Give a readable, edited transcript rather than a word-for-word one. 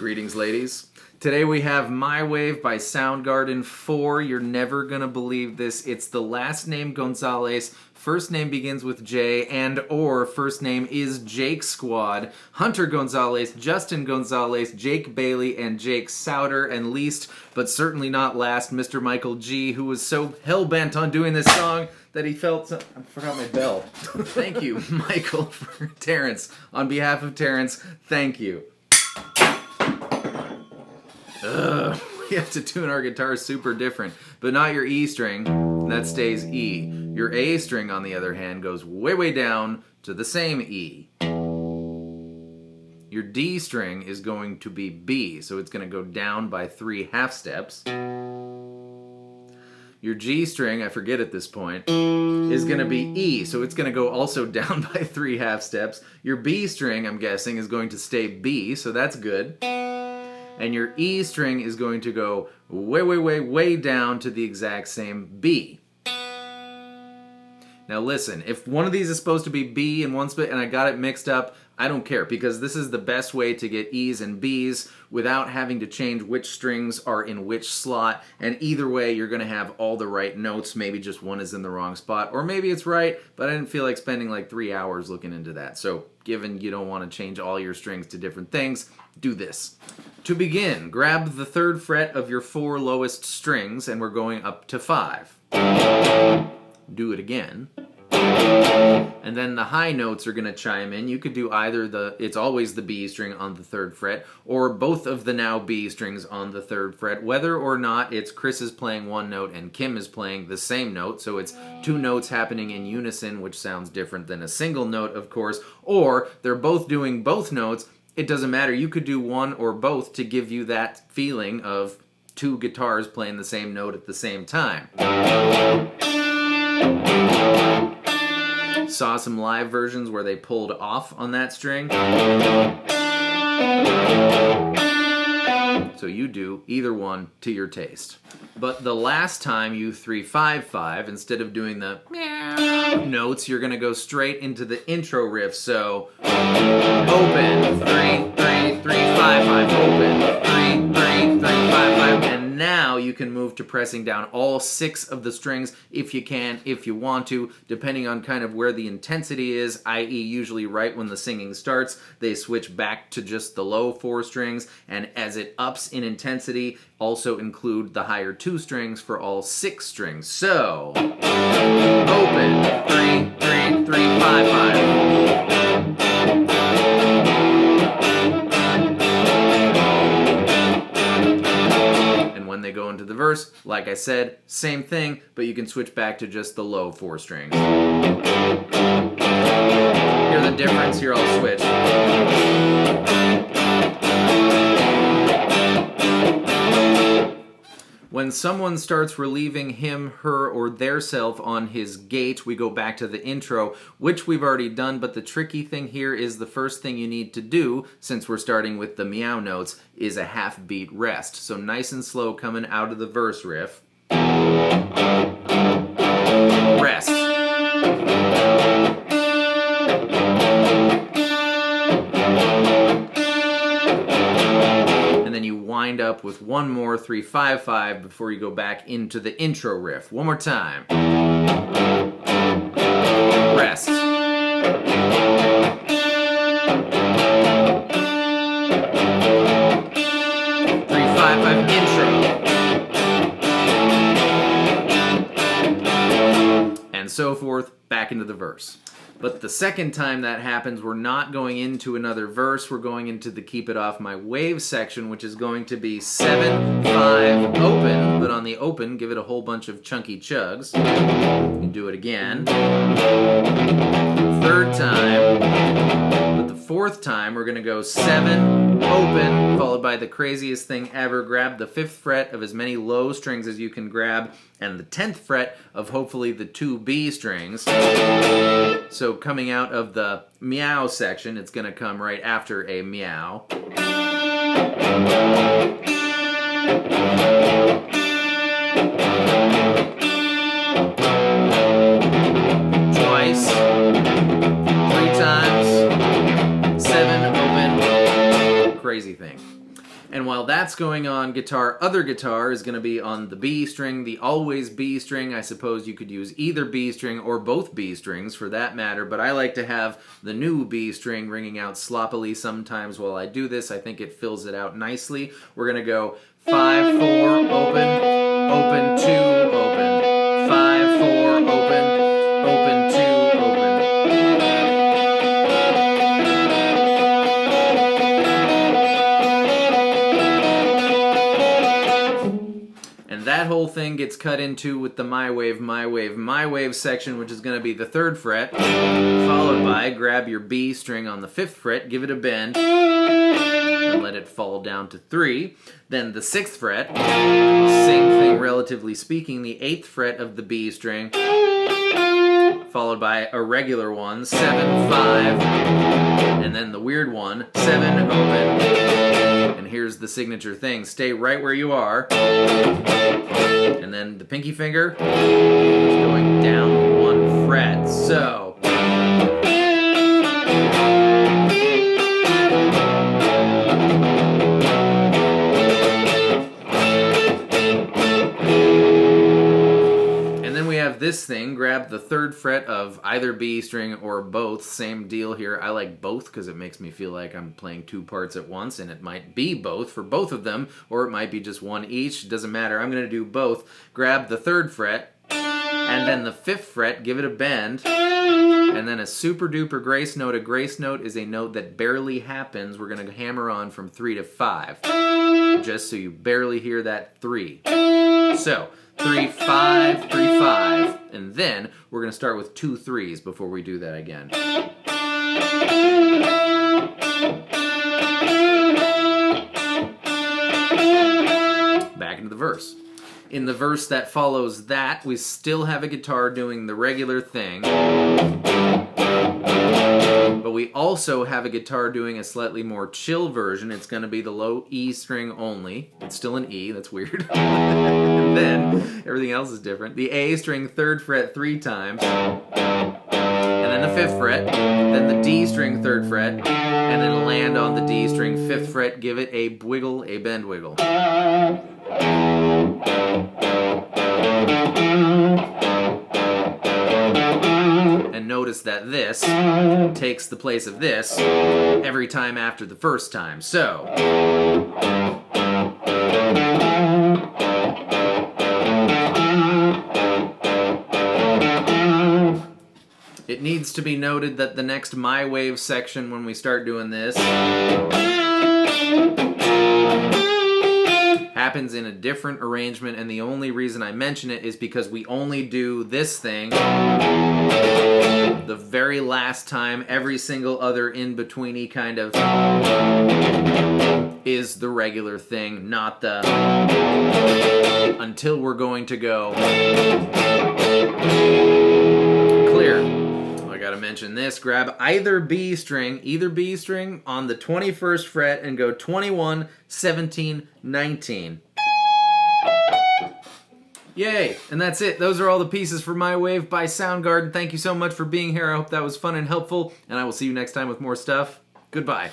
Greetings, ladies. Today we have My Wave by Soundgarden 4. You're never gonna believe this. It's the last name Gonzalez, first name begins with J, and or first name is Jake Squad. Hunter Gonzalez, Justin Gonzalez, Jake Bailey, and Jake Souter, and least, but certainly not last, Mr. Michael G, who was so hell-bent on doing this song that he felt... I forgot my bell. Thank you, Michael, for Terrence. On behalf of Terrence, thank you. We have to tune our guitars super different, but not your E string, that stays E. Your A string, on the other hand, goes way, way down to the same E. Your D string is going to be B, so it's going to go down by 3 half steps. Your G string, I forget at this point, is going to be E, so it's going to go also down by 3 half steps. Your B string, I'm guessing, is going to stay B, so that's good. And your E string is going to go way, way, way, way down to the exact same B. Now listen, if one of these is supposed to be B and one's and I got it mixed up, I don't care, because this is the best way to get E's and B's without having to change which strings are in which slot, and either way you're going to have all the right notes. Maybe just one is in the wrong spot, or maybe it's right, but I didn't feel like spending like 3 hours looking into that. So given you don't want to change all your strings to different things, do this. To begin, grab the 3rd fret of your 4 lowest strings, and we're going up to 5. Do it again. And then the high notes are going to chime in. You could do either it's always the B string on the 3rd fret, or both of the now B strings on the 3rd fret, whether or not it's Chris is playing one note and Kim is playing the same note, so it's 2 notes happening in unison, which sounds different than a single note, of course, or they're both doing both notes. It doesn't matter. You could do one or both to give you that feeling of 2 guitars playing the same note at the same time. Saw some live versions where they pulled off on that string. So you do either one to your taste. But the last time you 3-5-5, instead of doing the meow notes, you're going to go straight into the intro riff. So open, 3-3-3-5-5, open, 3-3-3-5-5, and now you can move to pressing down all 6 of the strings if you can, if you want to, depending on kind of where the intensity is, i.e. usually right when the singing starts, they switch back to just the low 4 strings, and as it ups in intensity, also include the higher 2 strings for all 6 strings. So, open, 3-3-3-5-5. When they go into the verse, like I said, same thing, but you can switch back to just the low 4 strings. Hear the difference? Here, I'll switch. When someone starts relieving him, her, or their self on his gate, we go back to the intro, which we've already done, but the tricky thing here is the first thing you need to do, since we're starting with the meow notes, is a half-beat rest. So nice and slow coming out of the verse riff. Rest. And then you wind up with one more 3-5-5 before you go back into the intro riff. One more time. Rest. 3-5-5 intro. And so forth, back into the verse. But the second time that happens, we're not going into another verse, we're going into the Keep It Off My Wave section, which is going to be 7-5 open, but on the open, give it a whole bunch of chunky chugs. You do it again. 3rd time, but the 4th time, we're going to go 7 open, followed by the craziest thing ever. Grab the 5th fret of as many low strings as you can grab, and the 10th fret of hopefully the 2 B strings. So coming out of the meow section, it's going to come right after a meow. Twice. 3 times. 7 open. Crazy thing. And while that's going on, other guitar is going to be on the B string, the always B string. I suppose you could use either B string or both B strings for that matter, but I like to have the new B string ringing out sloppily sometimes while I do this. I think it fills it out nicely. We're going to go 5, 4, open, open, 2, open, 5, 4, open, open, 2, open. And that whole thing gets cut into with the My Wave, My Wave, My Wave section, which is going to be the 3rd fret, followed by grab your B string on the 5th fret, give it a bend, and let it fall down to 3. Then the 6th fret, same thing relatively speaking, the 8th fret of the B string, followed by a regular one, 7, 5, and then the weird one, 7, open. And here's the signature thing. Stay right where you are. And then the pinky finger is going down 1 fret. So... this thing, grab the 3rd fret of either B string or both. Same deal here. I like both because it makes me feel like I'm playing 2 parts at once, and it might be both for both of them, or it might be just one each. It doesn't matter. I'm going to do both. Grab the 3rd fret, and then the 5th fret, give it a bend, and then a super duper grace note. A grace note is a note that barely happens. We're going to hammer on from 3 to 5, just so you barely hear that 3. So, 3, 5, 3, 5. And then we're going to start with 2 3s before we do that again. Back into the verse. In the verse that follows that, we still have a guitar doing the regular thing. But we also have a guitar doing a slightly more chill version. It's going to be the low E string only. It's still an E, that's weird. And then, everything else is different. The A string 3rd fret 3 times. And then the 5th fret. Then the D string 3rd fret. And then land on the D string 5th fret. Give it a wiggle, a bend wiggle. And notice that this takes the place of this every time after the first time. So, it needs to be noted that the next My Wave section, when we start doing this, happens in a different arrangement, and the only reason I mention it is because we only do this thing the very last time. Every single other in-betweeny kind of is the regular thing, not the until we're going to go clear. I gotta mention this. Grab either B string on the 21st fret and go 21, 17, 19. Yay! And that's it. Those are all the pieces for My Wave by Soundgarden. Thank you so much for being here. I hope that was fun and helpful, and I will see you next time with more stuff. Goodbye.